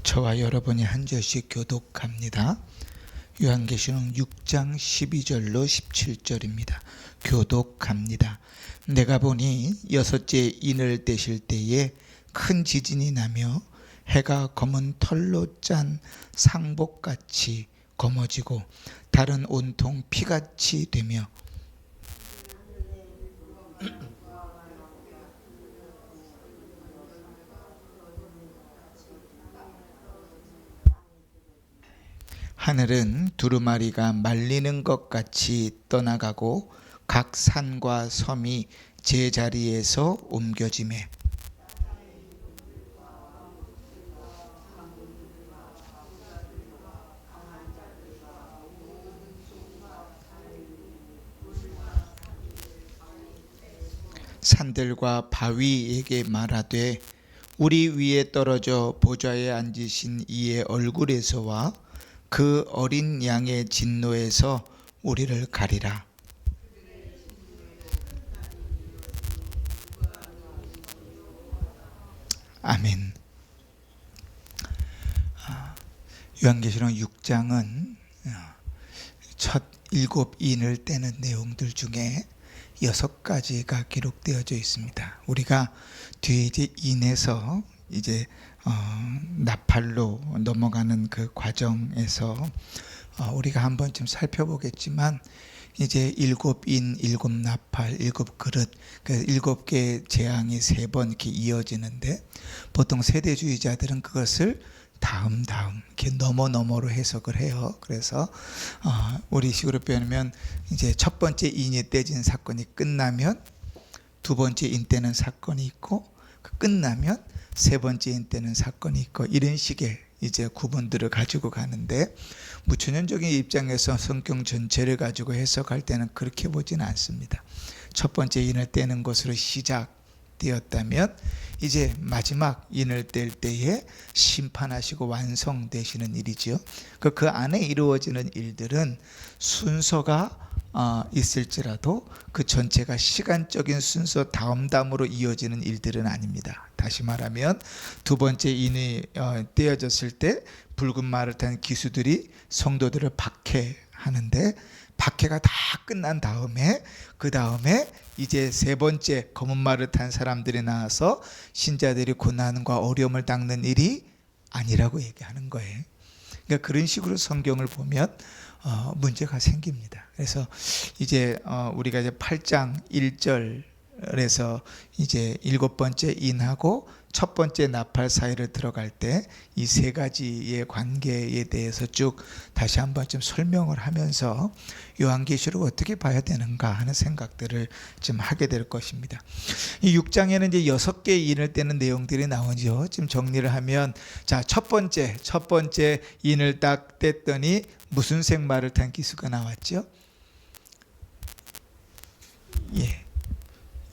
저와 여러분이 한 절씩 교독합니다. 요한계시록 6장 12절로 17절입니다. 교독합니다. 내가 보니 여섯째 인을 떼실 때에 큰 지진이 나며 해가 검은 털로 짠 상복같이 검어지고 달은 온통 피같이 되며 하늘은 두루마리가 말리는 것 같이 떠나가고 각 산과 섬이 제자리에서 옮겨지매 산들과 바위에게 말하되 우리 위에 떨어져 보좌에 앉으신 이의 얼굴에서와 그 어린 양의 진노에서 우리를 가리라. 아멘. 요한계시록 6장은 첫 7인을 떼는 내용들 중에 6가지가 기록되어져 있습니다. 우리가 뒤에 이제 인에서 이제 나팔로 넘어가는 그 과정에서 우리가 한번 좀 살펴보겠지만 이제 7인, 7나팔, 7그릇, 그 7개의 재앙이 3번 이렇게 이어지는데 보통 세대주의자들은 그것을 다음 이렇게 너머로 해석을 해요. 그래서 우리 식으로 표현하면 이제 첫 번째 인이 떼진 사건이 끝나면 두 번째 인 떼는 사건이 있고 끝나면 세 번째 인 떼는 사건이 있고 이런 식의 이제 구분들을 가지고 가는데 무천연적인 입장에서 성경 전체를 가지고 해석할 때는 그렇게 보지는 않습니다. 첫 번째 인을 떼는 것으로 시작되었다면 이제 마지막 인을 뗄 때에 심판하시고 완성되시는 일이죠. 그 안에 이루어지는 일들은 순서가 있을지라도 그 전체가 시간적인 순서 다음으로 이어지는 일들은 아닙니다. 다시 말하면 두 번째 인이 떼어졌을 때 붉은 말을 탄 기수들이 성도들을 박해하는데 박해가 다 끝난 다음에 그 다음에 이제 세 번째 검은 말을 탄 사람들이 나와서 신자들이 고난과 어려움을 닦는 일이 아니라고 얘기하는 거예요. 그러니까 그런 식으로 성경을 보면 문제가 생깁니다. 그래서 이제 우리가 이제 8장 1절에서 이제 7번째 인하고 첫 번째 나팔 사이를 들어갈 때 이 3가지의 관계에 대해서 쭉 다시 한번 좀 설명을 하면서 요한계시록을 어떻게 봐야 되는가 하는 생각들을 좀 하게 될 것입니다. 이 6장에는 이제 6개의 인을 떼는 내용들이 나오죠. 지금 정리를 하면 자, 첫 번째 인을 딱 뗐더니 무슨 색 말을 탄 기수가 나왔죠? 예.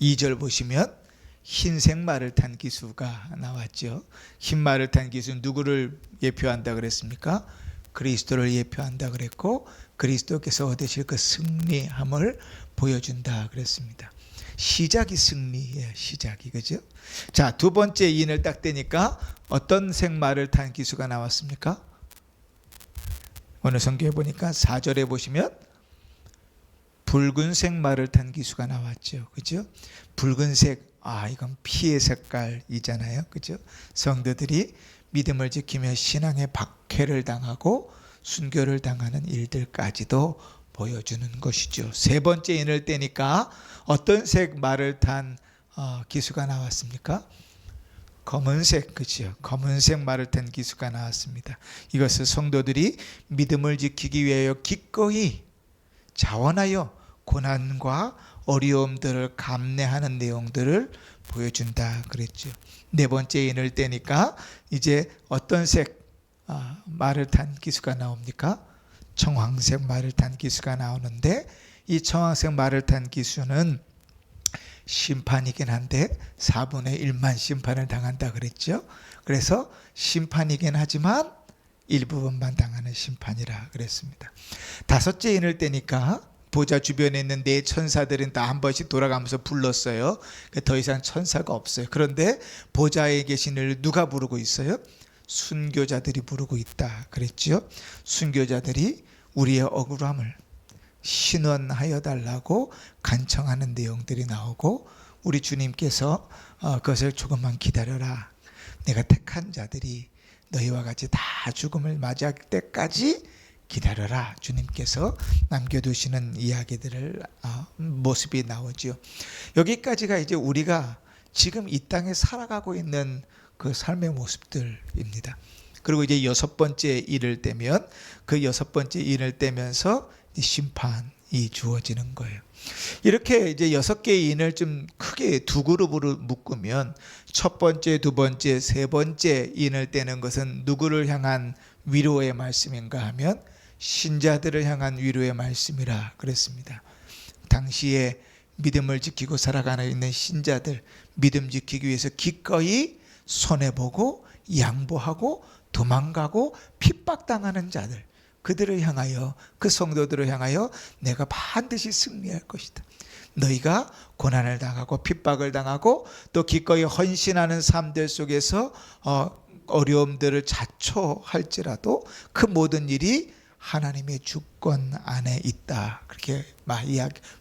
2절 보시면 흰색 말을 탄 기수가 나왔죠. 흰 말을 탄 기수는 누구를 예표한다 그랬습니까? 그리스도를 예표한다 그랬고 그리스도께서 얻으실 그 승리함을 보여준다 그랬습니다. 시작이 승리예요. 시작이. 그죠? 자, 두 번째 인을 딱 떼니까 어떤 색 말을 탄 기수가 나왔습니까? 오늘 성경에 보니까 4절에 보시면 붉은색 말을 탄 기수가 나왔죠. 그죠? 붉은색, 이건 피의 색깔이잖아요. 그죠? 성도들이 믿음을 지키며 신앙의 박해를 당하고 순교를 당하는 일들까지도 보여주는 것이죠. 세 번째 인을 떼니까 어떤 색 말을 탄 기수가 나왔습니까? 검은색, 그죠? 검은색 말을 탄 기수가 나왔습니다. 이것은 성도들이 믿음을 지키기 위하여 기꺼이 자원하여 고난과 어려움들을 감내하는 내용들을 보여준다 그랬죠. 네 번째 인을 떼니까 이제 어떤 색 말을 탄 기수가 나옵니까? 청황색 말을 탄 기수가 나오는데 이 청황색 말을 탄 기수는 심판이긴 한데 4분의 1만 심판을 당한다 그랬죠. 그래서 심판이긴 하지만 일부분만 당하는 심판이라 그랬습니다. 다섯째 인을 떼니까 보좌 주변에 있는 네 천사들은 다 한 번씩 돌아가면서 불렀어요. 더 이상 천사가 없어요. 그런데 보좌에 계신 이를 누가 부르고 있어요? 순교자들이 부르고 있다 그랬죠. 순교자들이 우리의 억울함을 신원하여 달라고 간청하는 내용들이 나오고, 우리 주님께서 그것을 조금만 기다려라, 내가 택한 자들이 너희와 같이 다 죽음을 맞이할 때까지 기다려라, 주님께서 남겨두시는 이야기들을 모습이 나오죠. 여기까지가 이제 우리가 지금 이 땅에 살아가고 있는 그 삶의 모습들입니다. 그리고 이제 여섯 번째 일을 떼면, 그 여섯 번째 일을 떼면서 심판이 주어지는 거예요. 이렇게 이제 여섯 개의 인을 좀 크게 두 그룹으로 묶으면, 첫 번째, 두 번째, 세 번째 인을 떼는 것은 누구를 향한 위로의 말씀인가 하면 신자들을 향한 위로의 말씀이라 그랬습니다. 당시에 믿음을 지키고 살아가는 있는 신자들, 믿음 지키기 위해서 기꺼이 손해보고 양보하고 도망가고 핍박당하는 자들, 그들을 향하여, 그 성도들을 향하여 내가 반드시 승리할 것이다. 너희가 고난을 당하고 핍박을 당하고 또 기꺼이 헌신하는 삶들 속에서 어려움들을 자초할지라도 그 모든 일이 하나님의 주권 안에 있다, 그렇게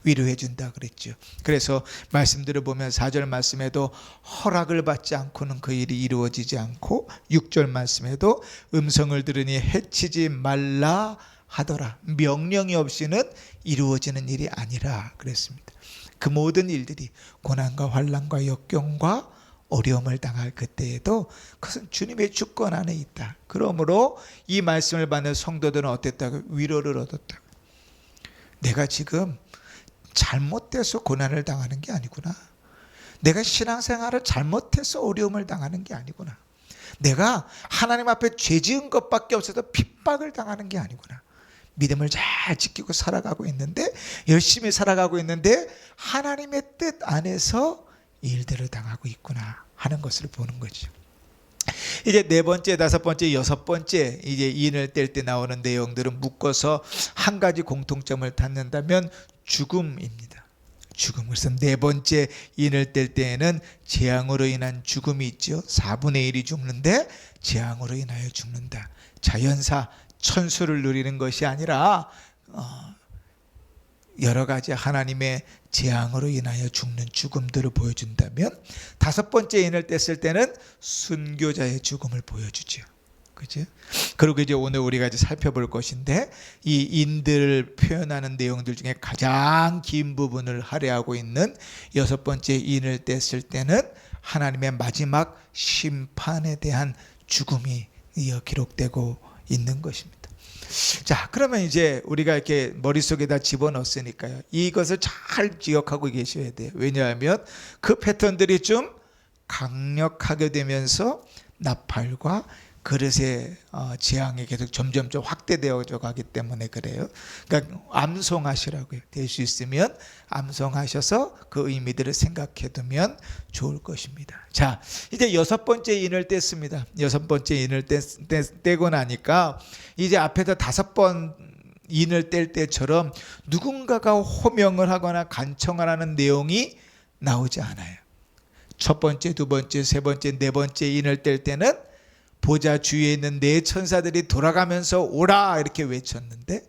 위로해 준다 그랬죠. 그래서 말씀들을 보면 4절 말씀에도 허락을 받지 않고는 그 일이 이루어지지 않고, 6절 말씀에도 음성을 들으니 해치지 말라 하더라, 명령이 없이는 이루어지는 일이 아니라 그랬습니다. 그 모든 일들이 고난과 환난과 역경과 어려움을 당할 그때에도 그것은 주님의 주권 안에 있다. 그러므로 이 말씀을 받는 성도들은 어땠다고? 위로를 얻었다. 내가 지금 잘못돼서 고난을 당하는 게 아니구나. 내가 신앙생활을 잘못해서 어려움을 당하는 게 아니구나. 내가 하나님 앞에 죄 지은 것밖에 없어서 핍박을 당하는 게 아니구나. 믿음을 잘 지키고 살아가고 있는데, 열심히 살아가고 있는데 하나님의 뜻 안에서 일들을 당하고 있구나 하는 것을 보는 거죠. 이제 네 번째, 다섯 번째, 여섯 번째 이제 인을 뗄 때 나오는 내용들은 묶어서 한 가지 공통점을 갖는다면 죽음입니다. 죽음. 그래서 네 번째 인을 뗄 때에는 재앙으로 인한 죽음이 있죠. 4분의 1이 죽는데 재앙으로 인하여 죽는다. 자연사 천수를 누리는 것이 아니라 여러 가지 하나님의 재앙으로 인하여 죽는 죽음들을 보여준다면, 다섯 번째 인을 뗐을 때는 순교자의 죽음을 보여주죠. 그죠? 그리고 이제 오늘 우리가 이제 살펴볼 것인데, 이 인들을 표현하는 내용들 중에 가장 긴 부분을 할애하고 있는 여섯 번째 인을 뗐을 때는 하나님의 마지막 심판에 대한 죽음이 이어 기록되고 있는 것입니다. 자, 그러면 이제 우리가 이렇게 머릿속에다 집어넣었으니까요, 이것을 잘 기억하고 계셔야 돼요. 왜냐하면 그 패턴들이 좀 강력하게 되면서 나팔과 그릇의 재앙이 계속 점점 확대되어져 가기 때문에 그래요. 그러니까 암송하시라고요. 될 수 있으면 암송하셔서 그 의미들을 생각해 두면 좋을 것입니다. 자, 이제 여섯 번째 인을 뗐습니다. 여섯 번째 인을 떼고 나니까 이제 앞에서 다섯 번 인을 뗄 때처럼 누군가가 호명을 하거나 간청을 하는 내용이 나오지 않아요. 첫 번째, 두 번째, 세 번째, 네 번째 인을 뗄 때는 보좌 주위에 있는 네 천사들이 돌아가면서 오라 이렇게 외쳤는데,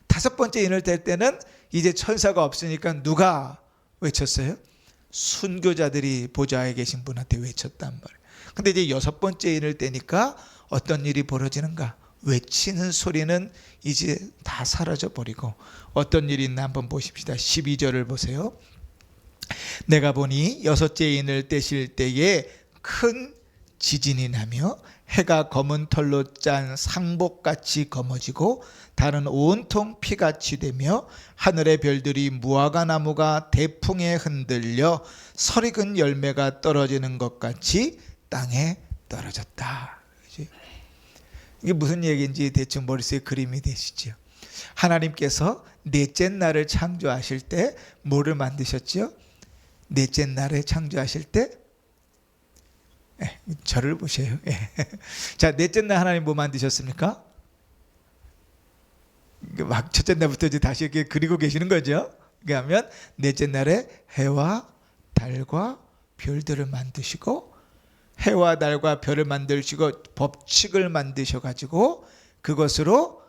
다섯 번째 인을 뗄 때는 이제 천사가 없으니까 누가 외쳤어요? 순교자들이 보좌에 계신 분한테 외쳤단 말이에요. 근데 이제 여섯 번째 인을 떼니까 어떤 일이 벌어지는가? 외치는 소리는 이제 다 사라져 버리고 어떤 일이 있나 한번 보십시다. 12절을 보세요. 내가 보니 여섯째 인을 떼실 때에 큰 지진이 나며 해가 검은 털로 짠 상복같이 검어지고 달은 온통 피같이 되며 하늘의 별들이 무화과 나무가 대풍에 흔들려 설익은 열매가 떨어지는 것 같이 땅에 떨어졌다. 이게 무슨 얘기인지 대충 머릿속에 그림이 되시죠. 하나님께서 넷째 날을 창조하실 때 뭐를 만드셨죠? 넷째 날에 창조하실 때 저를 보세요. 자, 넷째 날 하나님 뭐 만드셨습니까? 막 첫째 날부터 이제 다시 이렇게 그리고 계시는 거죠. 그러면 넷째 날에 해와 달과 별들을 만드시고 해와 달과 별을 만드시고 법칙을 만드셔가지고 그것으로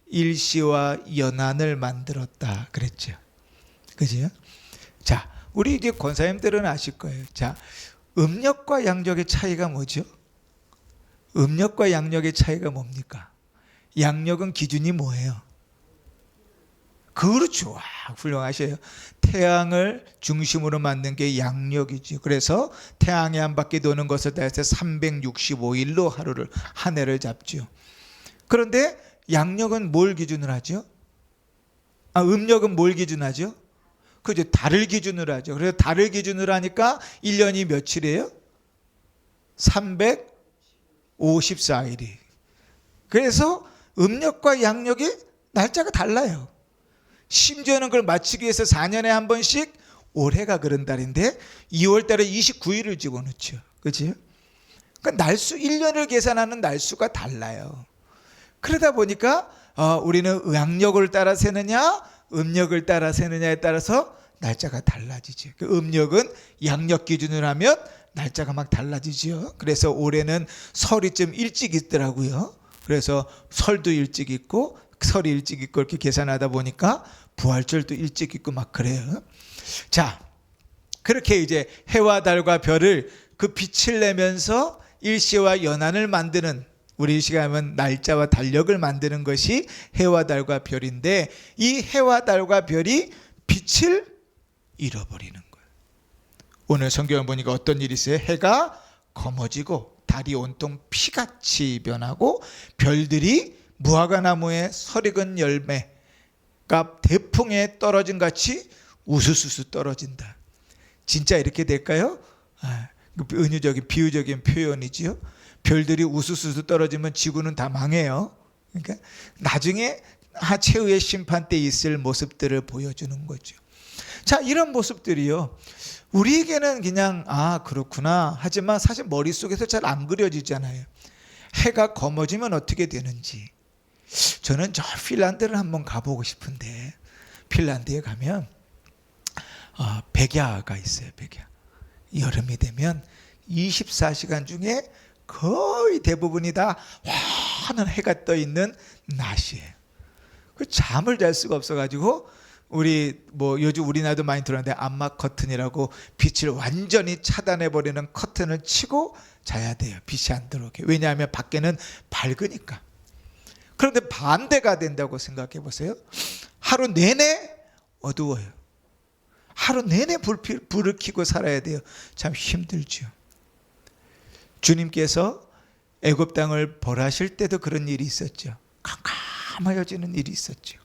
일시와 연한을 만들었다 그랬죠. 그죠? 자, 우리 이제 권사님들은 아실 거예요. 자, 음력과 양력의 차이가 뭐죠? 음력과 양력의 차이가 뭡니까? 양력은 기준이 뭐예요? 그렇죠. 훌륭하셔요. 태양을 중심으로 만든 게 양력이죠. 그래서 태양이 한 바퀴 도는 것을 따라서 365일로 한 해를 잡죠. 그런데 양력은 뭘 기준으로 하죠? 음력은 뭘 기준으로 하죠? 그죠. 달을 기준으로 하죠. 그래서 달을 기준으로 하니까 1년이 며칠이에요? 354일이. 그래서 음력과 양력이 날짜가 달라요. 심지어는 그걸 맞추기 위해서 4년에 한 번씩 올해가 그런 달인데 2월 달에 29일을 집어넣죠. 그렇죠? 그러니까 날수 1년을 계산하는 날수가 달라요. 그러다 보니까 우리는 양력을 따라 세느냐 음력을 따라 세느냐에 따라서 날짜가 달라지죠. 그 음력은 양력 기준으로 하면 날짜가 막 달라지죠. 그래서 올해는 설이 좀 일찍 있더라고요. 그래서 설도 일찍 있고 설이 일찍 있고 이렇게 계산하다 보니까 부활절도 일찍 있고 막 그래요. 자, 그렇게 이제 해와 달과 별을 그 빛을 내면서 일시와 연한을 만드는, 우리 시간은 날짜와 달력을 만드는 것이 해와 달과 별인데, 이 해와 달과 별이 빛을 잃어버리는 거예요. 오늘 성경을 보니까 어떤 일이 있어요? 해가 검어지고 달이 온통 피같이 변하고 별들이 무화과나무에 설익은 열매가 대풍에 떨어진 같이 우수수수 떨어진다. 진짜 이렇게 될까요? 은유적인 비유적인 표현이지요. 별들이 우수수수 떨어지면 지구는 다 망해요. 그러니까 나중에 최후의 심판 때 있을 모습들을 보여주는 거죠. 자, 이런 모습들이요, 우리에게는 그냥 그렇구나 하지만 사실 머릿속에서 잘 안 그려지잖아요. 해가 검어지면 어떻게 되는지. 저는 저 핀란드를 한번 가보고 싶은데, 핀란드에 가면 백야가 있어요. 백야. 여름이 되면 24시간 중에 거의 대부분이 다 환한 해가 떠 있는 낮이에요. 그 잠을 잘 수가 없어가지고 요즘 우리나라도 많이 들었는데 암막 커튼이라고 빛을 완전히 차단해 버리는 커튼을 치고 자야 돼요. 빛이 안 들어오게. 왜냐하면 밖에는 밝으니까. 그런데 반대가 된다고 생각해 보세요. 하루 내내 어두워요. 하루 내내 불을 켜고 살아야 돼요. 참 힘들죠. 주님께서 애굽 땅을 벌하실 때도 그런 일이 있었죠. 캄캄해지는 일이 있었죠.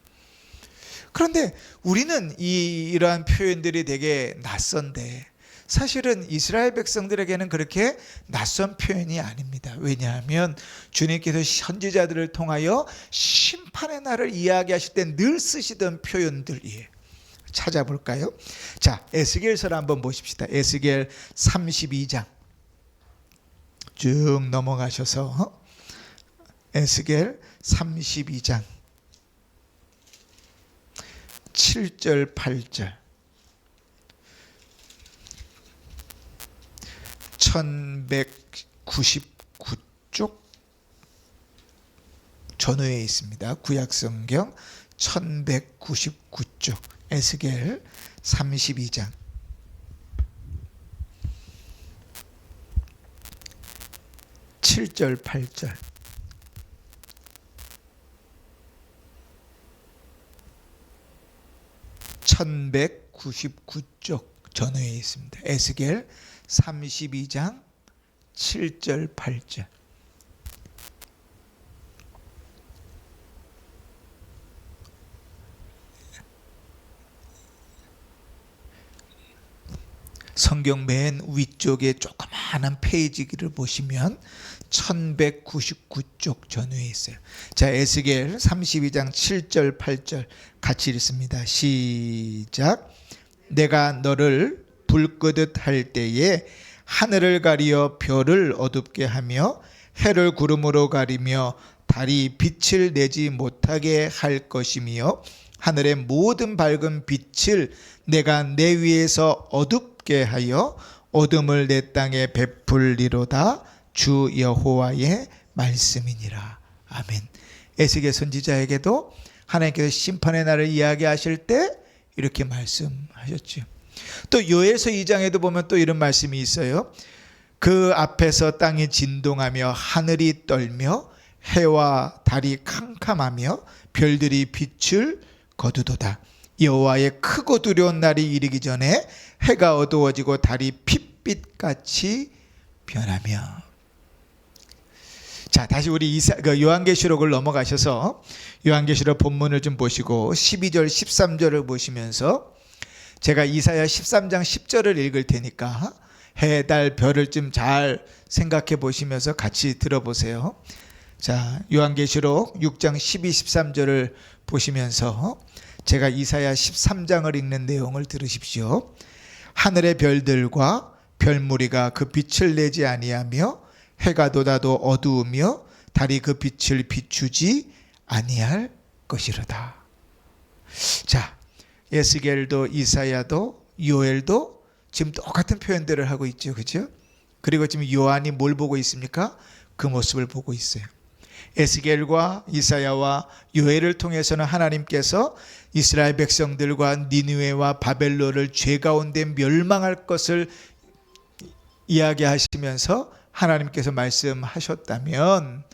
그런데 우리는 이러한 표현들이 되게 낯선데, 사실은 이스라엘 백성들에게는 그렇게 낯선 표현이 아닙니다. 왜냐하면 주님께서 선지자들을 통하여 심판의 날을 이야기하실 때 늘 쓰시던 표현들이에요. 찾아볼까요? 자, 에스겔서를 한번 보십시다. 에스겔 32장 쭉 넘어가셔서 에스겔 32장 7절 8절 1199쪽 전후에 있습니다. 구약성경 1199쪽 에스겔 32장 7절 8절 1199쪽 전후에 있습니다. 에스겔 32장 7절 8절. 성경 맨 위쪽에 조그마한 페이지를 보시면 1199쪽 전후에 있어요. 자, 에스겔 32장 7절 8절 같이 읽습니다. 시작. 내가 너를 불 끄듯 할 때에 하늘을 가리어 별을 어둡게 하며 해를 구름으로 가리며 달이 빛을 내지 못하게 할 것이며 하늘의 모든 밝은 빛을 내가 내 위에서 어둡게 하여 어둠을 내 땅에 베풀리로다. 주 여호와의 말씀이니라. 아멘. 에스겔 선지자에게도 하나님께서 심판의 날을 이야기하실 때 이렇게 말씀하셨죠. 또 요엘서 2장에도 보면 또 이런 말씀이 있어요. 그 앞에서 땅이 진동하며 하늘이 떨며 해와 달이 캄캄하며 별들이 빛을 거두도다. 여호와의 크고 두려운 날이 이르기 전에 해가 어두워지고 달이 핏빛같이 변하며. 자, 다시 우리 요한계시록을 넘어가셔서 요한계시록 본문을 좀 보시고 12절 13절을 보시면서 제가 이사야 13장 10절을 읽을 테니까 해, 달, 별을 좀 잘 생각해 보시면서 같이 들어보세요. 자, 요한계시록 6장 12, 13절을 보시면서 제가 이사야 13장을 읽는 내용을 들으십시오. 하늘의 별들과 별무리가 그 빛을 내지 아니하며 해가 돋아도 어두우며 달이 그 빛을 비추지 아니할 것이로다. 자, 에스겔도 이사야도 요엘도 지금 똑같은 표현들을 하고 있죠. 그렇죠? 그리고 지금 요한이 뭘 보고 있습니까? 그 모습을 보고 있어요. 에스겔과 이사야와 요엘을 통해서는 하나님께서 이스라엘 백성들과 니느웨와 바벨론을 죄 가운데 멸망할 것을 이야기하시면서 하나님께서 말씀하셨다면,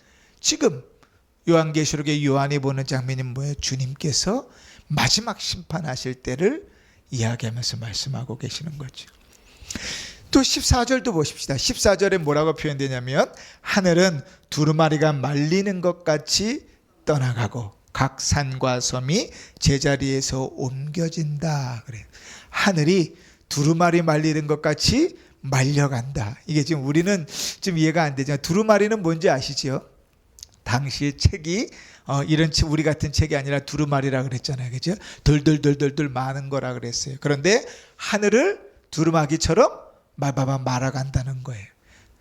지금 요한계시록의 요한이 보는 장면이 뭐예요? 주님께서 마지막 심판하실 때를 이야기하면서 말씀하고 계시는 거죠. 또 14절도 보십시다. 14절에 뭐라고 표현되냐면 하늘은 두루마리가 말리는 것 같이 떠나가고 각 산과 섬이 제자리에서 옮겨진다. 그래요. 하늘이 두루마리 말리는 것 같이 말려간다. 이게 지금 우리는 좀 이해가 안 되죠. 두루마리는 뭔지 아시죠? 당시 책이 이런 우리 같은 책이 아니라 두루마리라 그랬잖아요. 그죠? 돌돌돌돌돌 많은 거라 그랬어요. 그런데 하늘을 두루마기처럼 말아간다는 거예요.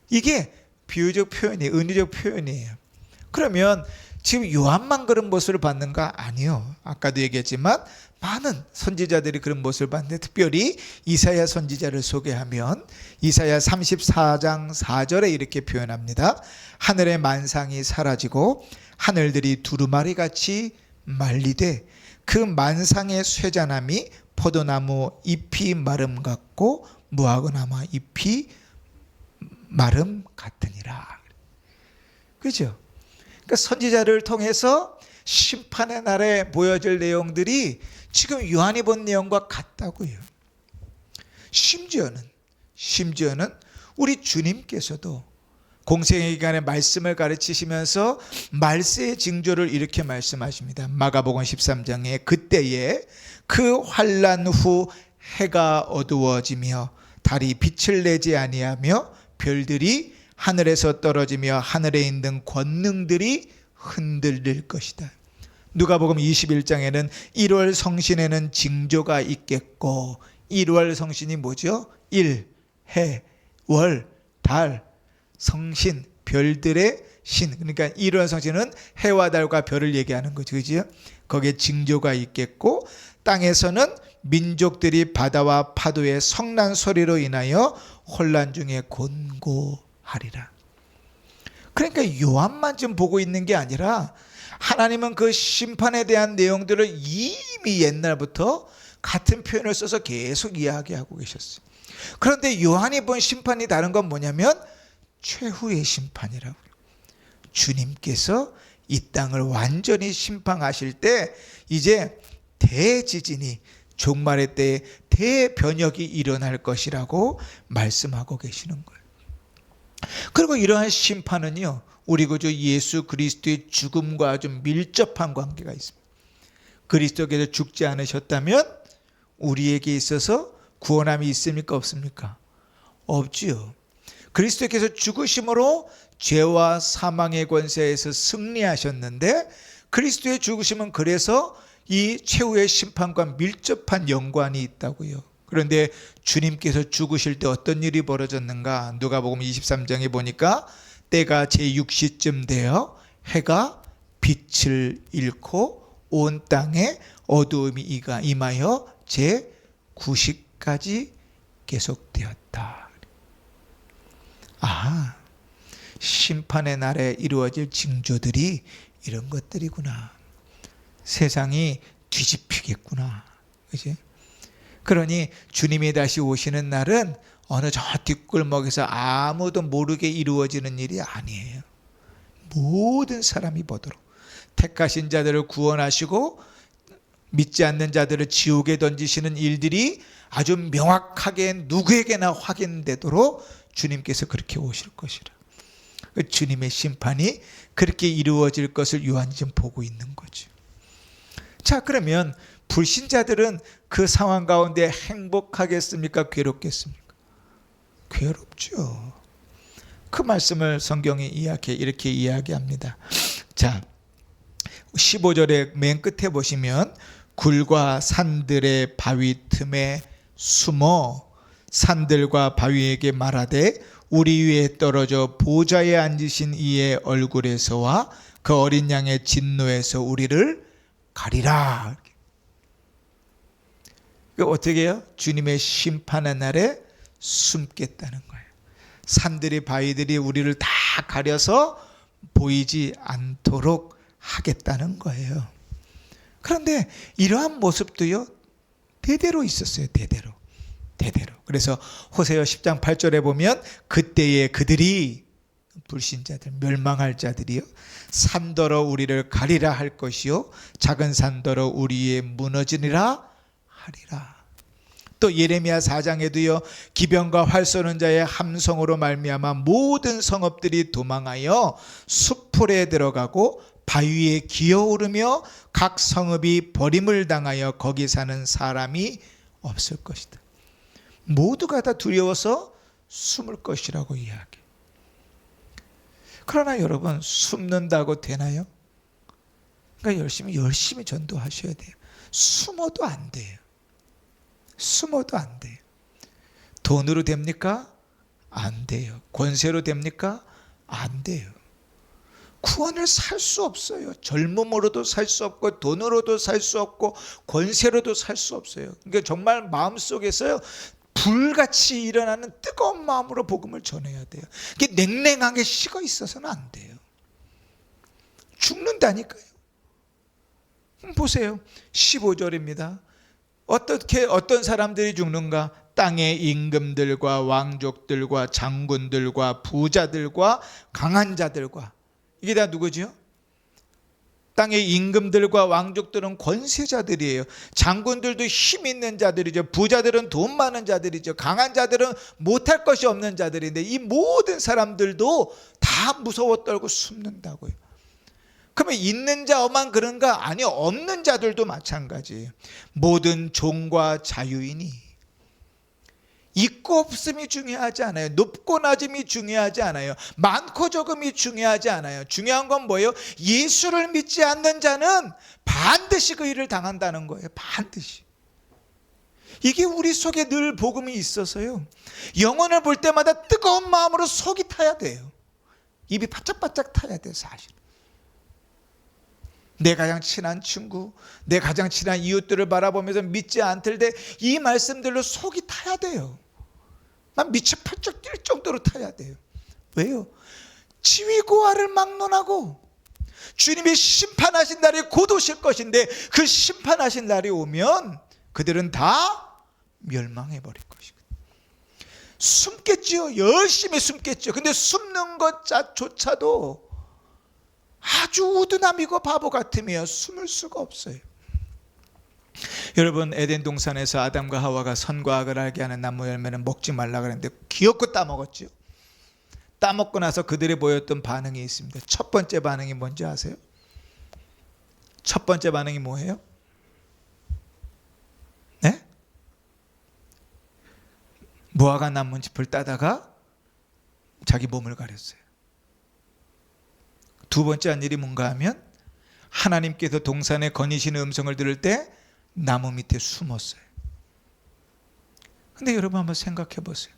이게 비유적 표현이에요. 은유적 표현이에요. 그러면 지금 요한만 그런 모습을 받는가? 아니요. 아까도 얘기했지만 많은 선지자들이 그런 모습을 봤는데, 특별히 이사야 선지자를 소개하면 이사야 34장 4절에 이렇게 표현합니다. 하늘의 만상이 사라지고 하늘들이 두루마리같이 말리되 그 만상의 쇠잔함이 포도나무 잎이 마름 같고 무화과나무 잎이 마름 같으니라. 그죠? 그러니까 선지자를 통해서 심판의 날에 보여질 내용들이 지금 요한이 본 내용과 같다고요. 심지어는 우리 주님께서도 공생의 기간에 말씀을 가르치시면서 말세의 징조를 이렇게 말씀하십니다. 마가복음 13장에 그때에 그 환난 후 해가 어두워지며 달이 빛을 내지 아니하며 별들이 하늘에서 떨어지며 하늘에 있는 권능들이 흔들릴 것이다. 누가복음 21장에는 1월 성신에는 징조가 있겠고, 1월 성신이 뭐죠? 1, 해, 월, 달, 성신, 별들의 신. 그러니까 1월 성신은 해와 달과 별을 얘기하는 거죠. 그죠? 거기에 징조가 있겠고, 땅에서는 민족들이 바다와 파도의 성난 소리로 인하여 혼란 중에 곤고하리라. 그러니까 요한만 좀 보고 있는 게 아니라 하나님은 그 심판에 대한 내용들을 이미 옛날부터 같은 표현을 써서 계속 이야기하고 계셨어요. 그런데 요한이 본 심판이 다른 건 뭐냐면 최후의 심판이라고요. 주님께서 이 땅을 완전히 심판하실 때 이제 대지진이, 종말의 때에 대변혁이 일어날 것이라고 말씀하고 계시는 거예요. 그리고 이러한 심판은요, 우리 구주 예수 그리스도의 죽음과 아주 밀접한 관계가 있습니다. 그리스도께서 죽지 않으셨다면 우리에게 있어서 구원함이 있습니까? 없습니까? 없지요. 그리스도께서 죽으심으로 죄와 사망의 권세에서 승리하셨는데, 그리스도의 죽으심은 그래서 이 최후의 심판과 밀접한 연관이 있다고요. 그런데 주님께서 죽으실 때 어떤 일이 벌어졌는가? 누가복음 23장에 보니까 때가 제6시쯤 되어 해가 빛을 잃고 온 땅에 어두움이 임하여 제9시까지 계속되었다. 아, 심판의 날에 이루어질 징조들이 이런 것들이구나. 세상이 뒤집히겠구나. 그지? 그러니 주님이 다시 오시는 날은 어느 저 뒷골목에서 아무도 모르게 이루어지는 일이 아니에요. 모든 사람이 보도록 택하신 자들을 구원하시고 믿지 않는 자들을 지옥에 던지시는 일들이 아주 명확하게 누구에게나 확인되도록 주님께서 그렇게 오실 것이라. 주님의 심판이 그렇게 이루어질 것을 요한이 지금 보고 있는 거죠. 자, 그러면 불신자들은 그 상황 가운데 행복하겠습니까? 괴롭겠습니까? 괴롭죠. 그 말씀을 성경이 이렇게 이야기합니다. 자, 15절의 맨 끝에 보시면 굴과 산들의 바위 틈에 숨어 산들과 바위에게 말하되 우리 위에 떨어져 보좌에 앉으신 이의 얼굴에서와 그 어린 양의 진노에서 우리를 가리라. 어떻게 해요? 주님의 심판의 날에 숨겠다는 거예요. 산들이 바위들이 우리를 다 가려서 보이지 않도록 하겠다는 거예요. 그런데 이러한 모습도요, 대대로 있었어요. 대대로. 그래서 호세아 10장 8절에 보면 그때에 그들이, 불신자들, 멸망할 자들이요, 산더러 우리를 가리라 할 것이요 작은 산더러 우리의 무너지리라 하리라. 또 예레미야 4장에도요, 기병과 활 쏘는 자의 함성으로 말미암아 모든 성읍들이 도망하여 수풀에 들어가고 바위에 기어오르며 각 성읍이 버림을 당하여 거기 사는 사람이 없을 것이다. 모두가 다 두려워서 숨을 것이라고 이야기. 그러나 여러분, 숨는다고 되나요? 그러니까 열심히 전도하셔야 돼요. 숨어도 안 돼요. 돈으로 됩니까? 안 돼요. 권세로 됩니까? 안 돼요. 구원을 살 수 없어요. 젊음으로도 살 수 없고 돈으로도 살 수 없고 권세로도 살 수 없어요. 그러니까 정말 마음속에서요, 불같이 일어나는 뜨거운 마음으로 복음을 전해야 돼요. 이게 냉랭하게 식어 있어서는 안 돼요. 죽는다니까요. 보세요. 15절입니다. 어떻게 어떤 사람들이 죽는가? 땅의 임금들과 왕족들과 장군들과 부자들과 강한 자들과. 이게 다 누구죠? 땅의 임금들과 왕족들은 권세자들이에요. 장군들도 힘 있는 자들이죠. 부자들은 돈 많은 자들이죠. 강한 자들은 못할 것이 없는 자들인데 이 모든 사람들도 다 무서워 떨고 숨는다고요. 그러면 있는 자만 그런가? 아니요, 없는 자들도 마찬가지예요. 모든 종과 자유인이 있고 없음이 중요하지 않아요. 높고 낮음이 중요하지 않아요. 많고 적음이 중요하지 않아요. 중요한 건 뭐예요? 예수를 믿지 않는 자는 반드시 그 일을 당한다는 거예요. 반드시. 이게 우리 속에 늘 복음이 있어서요, 영혼을 볼 때마다 뜨거운 마음으로 속이 타야 돼요. 입이 바짝바짝 타야 돼요. 사실 내 가장 친한 친구, 내 가장 친한 이웃들을 바라보면서 믿지 않을 때 이 말씀들로 속이 타야 돼요. 난 미쳐 팔짝 뛸 정도로 타야 돼요. 왜요? 지위고하를 막론하고 주님이 심판하신 날이 곧 오실 것인데 그 심판하신 날이 오면 그들은 다 멸망해 버릴 것이거든요. 숨겠지요. 열심히 숨겠죠. 근데 숨는 것조차도 아주 우두남이고 바보 같으며 숨을 수가 없어요. 여러분, 에덴 동산에서 아담과 하와가 선과 악을 알게 하는 나무 열매는 먹지 말라 그랬는데 귀엽고 따먹었죠. 따먹고 나서 그들이 보였던 반응이 있습니다. 첫 번째 반응이 뭔지 아세요? 첫 번째 반응이 뭐예요? 네? 무화과 나뭇잎을 따다가 자기 몸을 가렸어요. 두 번째 한 일이 뭔가 하면 하나님께서 동산에 거니시는 음성을 들을 때 나무 밑에 숨었어요. 근데 여러분 한번 생각해 보세요.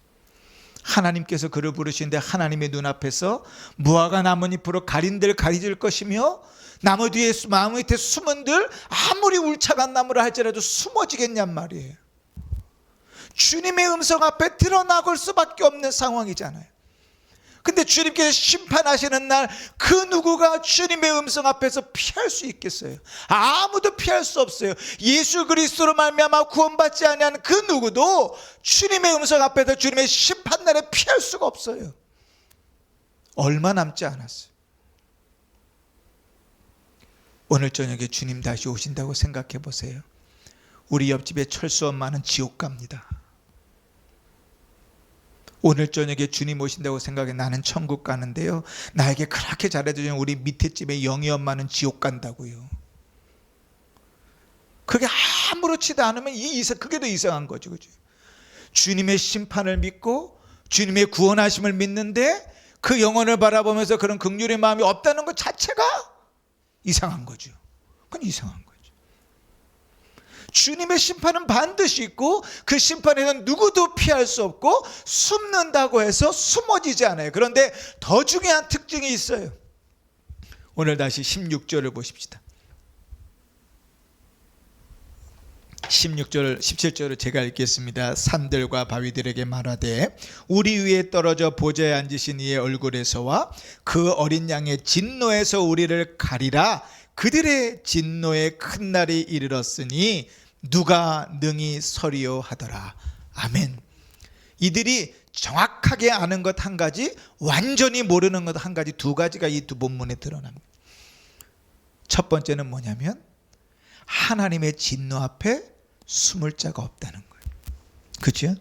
하나님께서 그를 부르시는데 하나님의 눈앞에서 무화과 나뭇잎으로 가린들 가리질 것이며 나무 뒤에 나무 밑에 숨은들 아무리 울창한 나무를 할지라도 숨어지겠냔 말이에요. 주님의 음성 앞에 드러나갈 수밖에 없는 상황이잖아요. 근데 주님께서 심판하시는 날 그 누구가 주님의 음성 앞에서 피할 수 있겠어요? 아무도 피할 수 없어요. 예수 그리스도로 말미암아 구원받지 아니한 그 누구도 주님의 음성 앞에서 주님의 심판날에 피할 수가 없어요. 얼마 남지 않았어요. 오늘 저녁에 주님 다시 오신다고 생각해 보세요. 우리 옆집에 철수 엄마는 지옥 갑니다. 오늘 저녁에 주님 오신다고 생각해 나는 천국 가는데요, 나에게 그렇게 잘해주는 우리 밑에 집에 영희 엄마는 지옥 간다고요. 그게 아무렇지도 않으면 그게 더 이상한 거죠. 그죠? 주님의 심판을 믿고 주님의 구원하심을 믿는데 그 영혼을 바라보면서 그런 긍휼의 마음이 없다는 것 자체가 이상한 거죠. 그건 이상한 거죠. 주님의 심판은 반드시 있고 그 심판에는 누구도 피할 수 없고 숨는다고 해서 숨어지지 않아요. 그런데 더 중요한 특징이 있어요. 오늘 다시 16절을 보십시다. 16절, 17절을 제가 읽겠습니다. 산들과 바위들에게 말하되 우리 위에 떨어져 보좌에 앉으신 이의 얼굴에서와 그 어린 양의 진노에서 우리를 가리라. 그들의 진노의 큰 날이 이르렀으니 누가 능히 서리요 하더라. 아멘. 이들이 정확하게 아는 것 한 가지, 완전히 모르는 것 한 가지, 두 가지가 이 두 본문에 드러납니다. 첫 번째는 뭐냐면 하나님의 진노 앞에 숨을 자가 없다는 거예요. 그렇죠?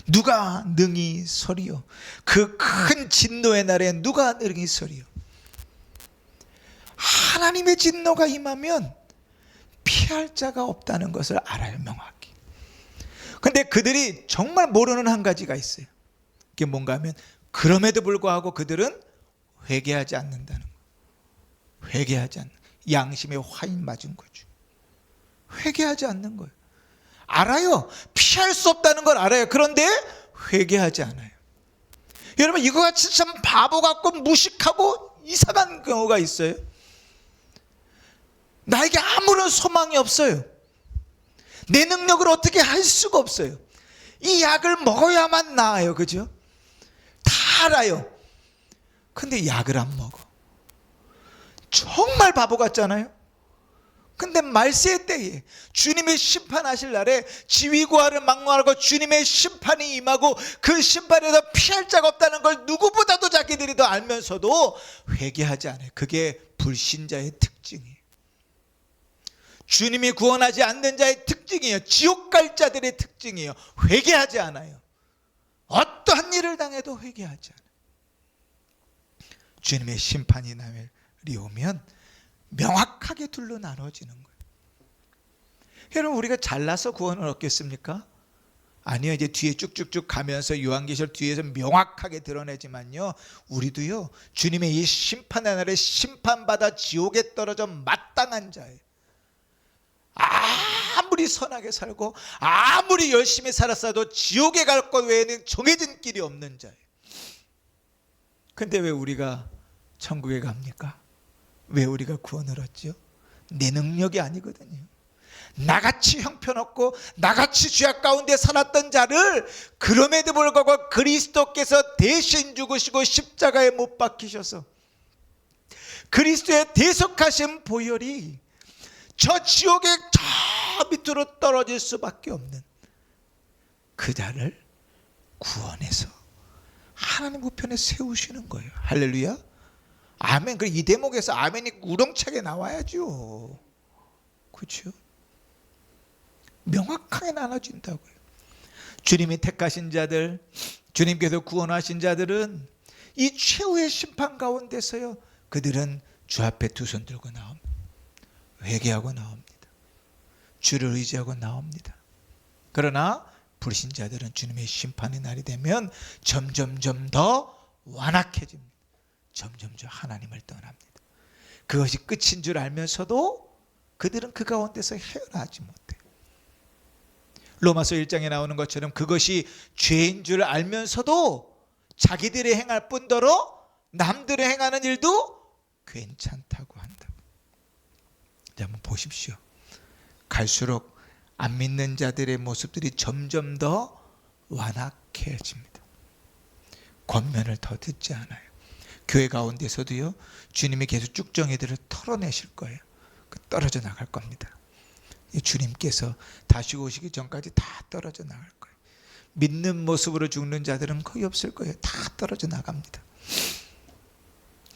누가 능히 서리요? 그 큰 진노의 날에 누가 능히 서리요? 하나님의 진노가 임하면 피할 자가 없다는 것을 알아요, 명확히. 근데 그들이 정말 모르는 한 가지가 있어요. 그게 뭔가 하면 그럼에도 불구하고 그들은 회개하지 않는다는 거예요. 회개하지 않는, 양심에 화인 맞은 거죠. 회개하지 않는 거예요. 알아요. 피할 수 없다는 걸 알아요. 그런데 회개하지 않아요. 여러분, 이거 같이 참 바보 같고 무식하고 이상한 경우가 있어요. 나에게 아무런 소망이 없어요. 내 능력을 어떻게 할 수가 없어요. 이 약을 먹어야만 나아요. 그죠? 다 알아요. 근데 약을 안 먹어. 정말 바보 같잖아요. 근데 말세의 때에 주님의 심판하실 날에 지위고하를 막론하고 주님의 심판이 임하고 그 심판에서 피할 자가 없다는 걸 누구보다도 자기들이 더 알면서도 회개하지 않아요. 그게 불신자의 특징이에요. 주님이 구원하지 않는 자의 특징이에요. 지옥 갈 자들의 특징이에요. 회개하지 않아요. 어떠한 일을 당해도 회개하지 않아요. 주님의 심판이 날이 오면 명확하게 둘로 나눠지는 거예요. 여러분, 우리가 잘나서 구원을 얻겠습니까? 아니요. 이제 뒤에 쭉쭉쭉 가면서 요한계시록 뒤에서 명확하게 드러내지만요, 우리도요 주님의 이 심판의 날에 심판받아 지옥에 떨어져 마땅한 자예요. 아무리 선하게 살고 아무리 열심히 살았어도 지옥에 갈 것 외에는 정해진 길이 없는 자예요. 근데 왜 우리가 천국에 갑니까? 왜 우리가 구원을 얻죠? 내 능력이 아니거든요. 나같이 형편없고 나같이 죄악 가운데 살았던 자를 그럼에도 불구하고 그리스도께서 대신 죽으시고 십자가에 못 박히셔서 그리스도의 대속하신 보혈이 저 지옥의 저 밑으로 떨어질 수밖에 없는 그 자를 구원해서 하나님 우편에 세우시는 거예요. 할렐루야. 아멘. 이 대목에서 아멘이 우렁차게 나와야죠. 그렇죠? 명확하게 나눠진다고요. 주님이 택하신 자들, 주님께서 구원하신 자들은 이 최후의 심판 가운데서요, 그들은 주 앞에 두 손 들고 나옵니다. 회개하고 나옵니다. 주를 의지하고 나옵니다. 그러나 불신자들은 주님의 심판의 날이 되면 점점점 더 완악해집니다. 점점점 하나님을 떠납니다. 그것이 끝인 줄 알면서도 그들은 그 가운데서 헤어나지 못해요. 로마서 1장에 나오는 것처럼 그것이 죄인 줄 알면서도 자기들이 행할 뿐더러 남들이 행하는 일도 괜찮다고 한다고. 자, 한번 보십시오. 갈수록 안 믿는 자들의 모습들이 점점 더 완악해집니다. 권면을 더 듣지 않아요. 교회 가운데서도요, 주님이 계속 쭉정이들을 털어내실 거예요. 떨어져 나갈 겁니다. 주님께서 다시 오시기 전까지 다 떨어져 나갈 거예요. 믿는 모습으로 죽는 자들은 거의 없을 거예요. 다 떨어져 나갑니다.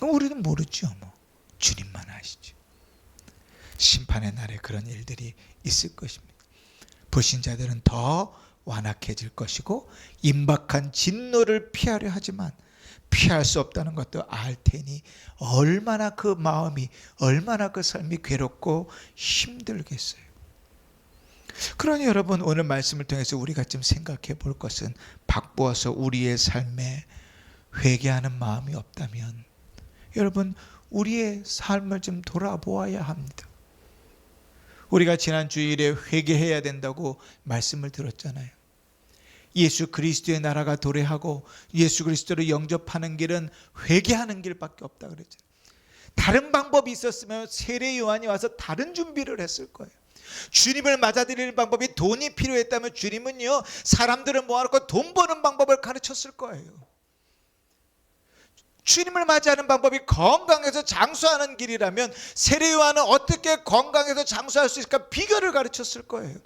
우리는 모르죠. 주님만 아시죠. 심판의 날에 그런 일들이 있을 것입니다. 불신자들은 더 완악해질 것이고 임박한 진노를 피하려 하지만 피할 수 없다는 것도 알 테니 얼마나 그 마음이, 얼마나 그 삶이 괴롭고 힘들겠어요. 그러니 여러분, 오늘 말씀을 통해서 우리가 좀 생각해 볼 것은, 바꾸어서 우리의 삶에 회개하는 마음이 없다면 여러분, 우리의 삶을 좀 돌아보아야 합니다. 우리가 지난 주일에 회개해야 된다고 말씀을 들었잖아요. 예수 그리스도의 나라가 도래하고 예수 그리스도를 영접하는 길은 회개하는 길밖에 없다 그랬잖아요. 다른 방법이 있었으면 세례 요한이 와서 다른 준비를 했을 거예요. 주님을 맞아들이는 방법이 돈이 필요했다면 주님은요, 사람들을 모아놓고 돈 버는 방법을 가르쳤을 거예요. 주님을 맞이하는 방법이 건강해서 장수하는 길이라면 세례 요한은 어떻게 건강해서 장수할 수 있을까 비결을 가르쳤을 거예요.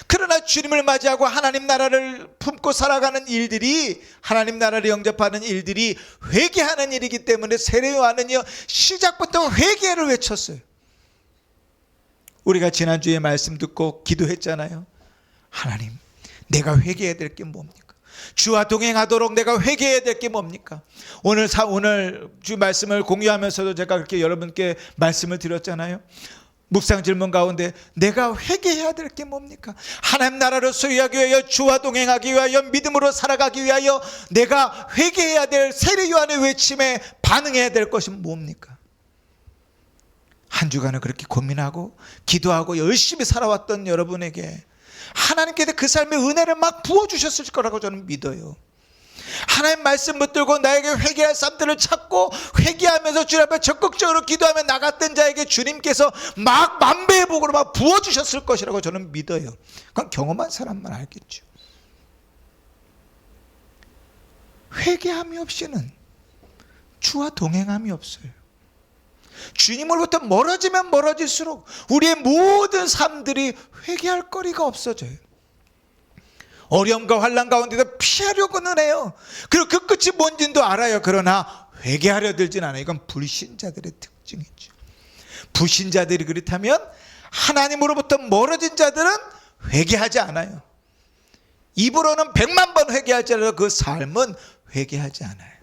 그러나 주님을 맞이하고 하나님 나라를 품고 살아가는 일들이, 하나님 나라를 영접하는 일들이 회개하는 일이기 때문에 세례 요한은요, 시작부터 회개를 외쳤어요. 우리가 지난주에 말씀 듣고 기도했잖아요. 하나님, 내가 회개해야 될 게 뭡니까? 주와 동행하도록 내가 회개해야 될 게 뭡니까? 오늘 주 말씀을 공유하면서도 제가 그렇게 여러분께 말씀을 드렸잖아요. 묵상 질문 가운데 내가 회개해야 될 게 뭡니까? 하나님 나라를 소유하기 위하여, 주와 동행하기 위하여, 믿음으로 살아가기 위하여 내가 회개해야 될 세례 요한의 외침에 반응해야 될 것이 뭡니까? 한 주간을 그렇게 고민하고 기도하고 열심히 살아왔던 여러분에게 하나님께서 그 삶의 은혜를 막 부어주셨을 거라고 저는 믿어요. 하나님 말씀 붙들고 나에게 회개할 사람들을 찾고 회개하면서 주님 앞에 적극적으로 기도하며 나갔던 자에게 주님께서 막 만배의 복으로 막 부어주셨을 것이라고 저는 믿어요. 그건 경험한 사람만 알겠죠. 회개함이 없이는 주와 동행함이 없어요. 주님으로부터 멀어지면 멀어질수록 우리의 모든 삶들이 회개할 거리가 없어져요. 어려움과 환난 가운데도 피하려고는 해요. 그리고 그 끝이 뭔지도 알아요. 그러나 회개하려 들진 않아요. 이건 불신자들의 특징이죠. 불신자들이 그렇다면 하나님으로부터 멀어진 자들은 회개하지 않아요. 입으로는 100만 번 회개할지라도 그 삶은 회개하지 않아요.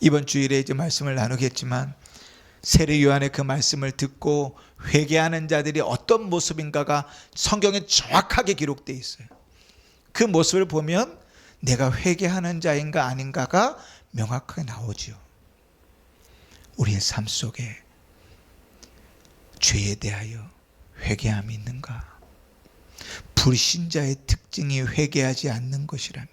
이번 주일에 이제 말씀을 나누겠지만 세례 요한의 그 말씀을 듣고 회개하는 자들이 어떤 모습인가가 성경에 정확하게 기록되어 있어요. 그 모습을 보면 내가 회개하는 자인가 아닌가가 명확하게 나오죠. 우리의 삶 속에 죄에 대하여 회개함이 있는가? 불신자의 특징이 회개하지 않는 것이라면,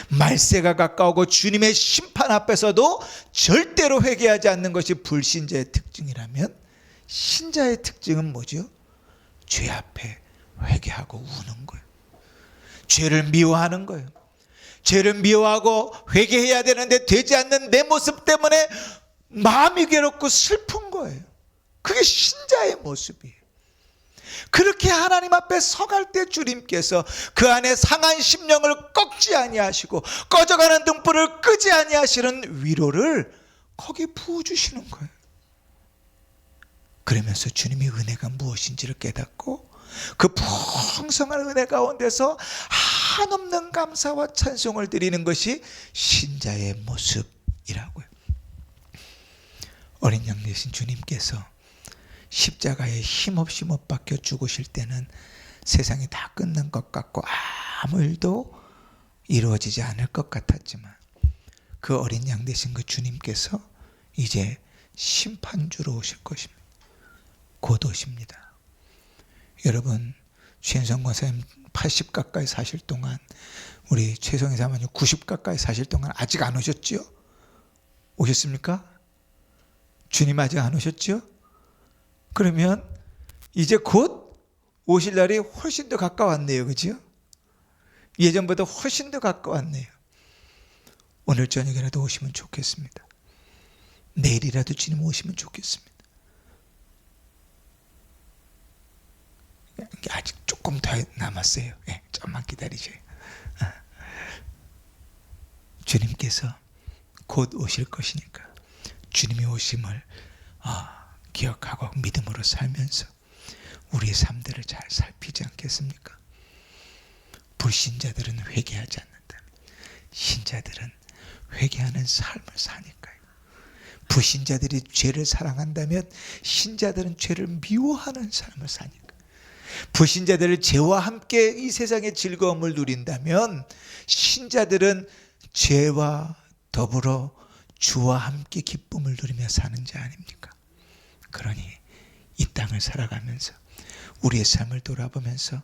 말세가 가까우고 주님의 심판 앞에서도 절대로 회개하지 않는 것이 불신자의 특징이라면, 신자의 특징은 뭐죠? 죄 앞에 회개하고 우는 거예요. 죄를 미워하는 거예요. 죄를 미워하고 회개해야 되는데 되지 않는 내 모습 때문에 마음이 괴롭고 슬픈 거예요. 그게 신자의 모습이에요. 그렇게 하나님 앞에 서갈 때 주님께서 그 안에 상한 심령을 꺾지 아니하시고 꺼져가는 등불을 끄지 아니하시는 위로를 거기 부어주시는 거예요. 그러면서 주님의 은혜가 무엇인지를 깨닫고 그 풍성한 은혜 가운데서 한없는 감사와 찬송을 드리는 것이 신자의 모습이라고요. 어린 양 되신 주님께서 십자가에 힘없이 못 박혀 죽으실 때는 세상이 다 끝난 것 같고 아무 일도 이루어지지 않을 것 같았지만, 그 어린 양 되신 그 주님께서 이제 심판주로 오실 것입니다. 곧 오십니다. 여러분, 최현성 권사님 80 가까이 사실 동안, 우리 최성희 사모님 90 가까이 사실 동안 아직 안 오셨죠? 오셨습니까? 주님 아직 안 오셨죠? 그러면 이제 곧 오실 날이 훨씬 더 가까웠네요. 그죠? 예전보다 훨씬 더 가까웠네요. 오늘 저녁이라도 오시면 좋겠습니다. 내일이라도 주님 오시면 좋겠습니다. 아직 조금 더 남았어요. 좀만 기다리세요. 주님께서 곧 오실 것이니까 주님의 오심을 기억하고 믿음으로 살면서 우리의 삶들을 잘 살피지 않겠습니까? 불신자들은 회개하지 않는다면 신자들은 회개하는 삶을 사니까요. 불신자들이 죄를 사랑한다면 신자들은 죄를 미워하는 삶을 사니까. 불신자들을 죄와 함께 이 세상의 즐거움을 누린다면 신자들은 죄와 더불어 주와 함께 기쁨을 누리며 사는 자 아닙니까? 그러니 이 땅을 살아가면서 우리의 삶을 돌아보면서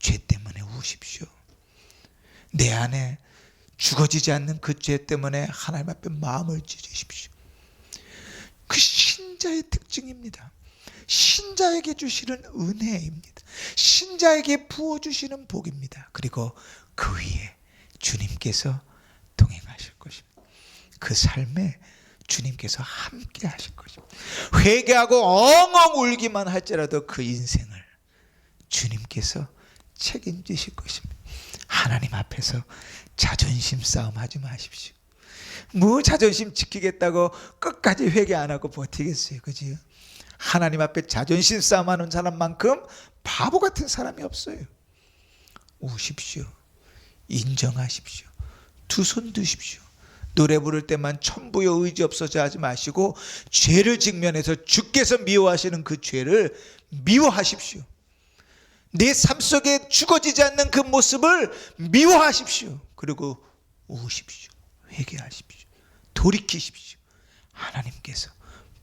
죄 때문에 우십시오. 내 안에 죽어지지 않는 그 죄 때문에 하나님 앞에 마음을 찢으십시오. 그 신자의 특징입니다. 신자에게 주시는 은혜입니다. 신자에게 부어주시는 복입니다. 그리고 그 위에 주님께서 동행하실 것입니다. 그 삶에 주님께서 함께 하실 것입니다. 회개하고 엉엉 울기만 할지라도 그 인생을 주님께서 책임지실 것입니다. 하나님 앞에서 자존심 싸움 하지 마십시오. 뭐 자존심 지키겠다고 끝까지 회개 안 하고 버티겠어요. 그지요? 하나님 앞에 자존심 싸움하는 사람만큼 바보 같은 사람이 없어요. 우십시오. 인정하십시오. 두 손 드십시오. 노래 부를 때만 천부여 의지 없어져 하지 마시고 죄를 직면해서 주께서 미워하시는 그 죄를 미워하십시오. 내 삶 속에 죽어지지 않는 그 모습을 미워하십시오. 그리고 우십시오. 회개하십시오. 돌이키십시오. 하나님께서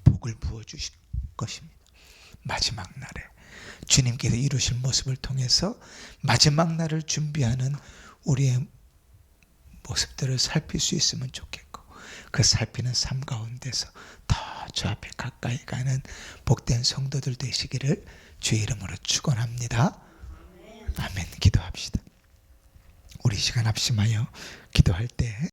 복을 부어주실 것입니다. 마지막 날에 주님께서 이루실 모습을 통해서 마지막 날을 준비하는 우리의 모습들을 살필 수 있으면 좋겠고, 그 살피는 삶 가운데서 더 주 앞에 가까이 가는 복된 성도들 되시기를 주의 이름으로 축원합니다. 아멘. 기도합시다. 우리 시간 합심하여 기도할 때